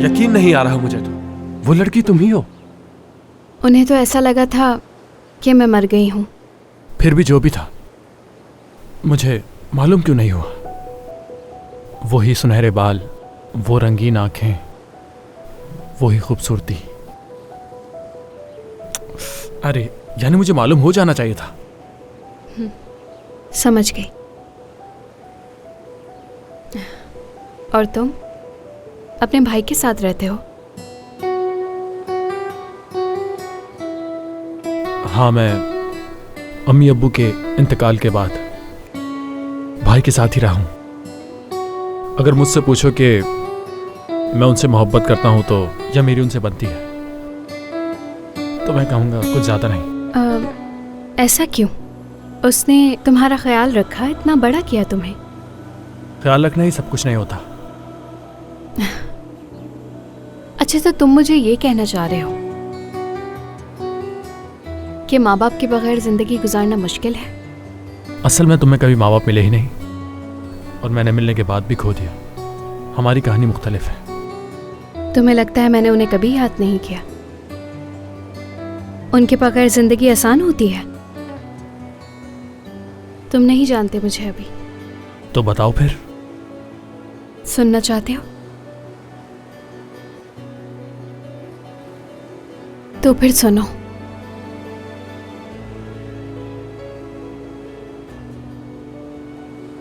यकीन नहीं आ रहा मुझे तो। वो लड़की तुम ही हो। उन्हें तो ऐसा लगा था कि मैं मर गई हूँ। फिर भी जो भी था, मुझे मालूम क्यों नहीं हुआ। वही सुनहरे बाल, वो रंगीन आंखें, वही खूबसूरती। अरे यानी मुझे मालूम हो जाना चाहिए था। समझ गई। और तुम अपने भाई के साथ रहते हो? हाँ, मैं अम्मी अब्बू के इंतकाल के बाद भाई के साथ ही रहा हूं। अगर मुझसे पूछो कि मैं उनसे मोहब्बत करता हूं तो या मेरी उनसे बनती है, तो मैं कहूँगा कुछ ज़्यादा नहीं। ऐसा क्यों? उसने तुम्हारा ख्याल रखा, इतना बड़ा किया तुम्हें। ख्याल रखना ही सब कुछ नहीं होता। अच्छा, तो तुम मुझे ये कहना चाह रहे हो कि माँ बाप के बगैर जिंदगी गुजारना मुश्किल है? असल में तुम्हें कभी माँ बाप मिले ही नहीं, और मैंने मिलने के बाद भी खो दिया। हमारी कहानी मुख्तलिफ है। तुम्हें लगता है मैंने उन्हें कभी याद नहीं किया? उनके बगैर जिंदगी आसान होती है? तुम नहीं जानते मुझे अभी। तो बताओ फिर। सुनना चाहते हो? तो फिर सुनो।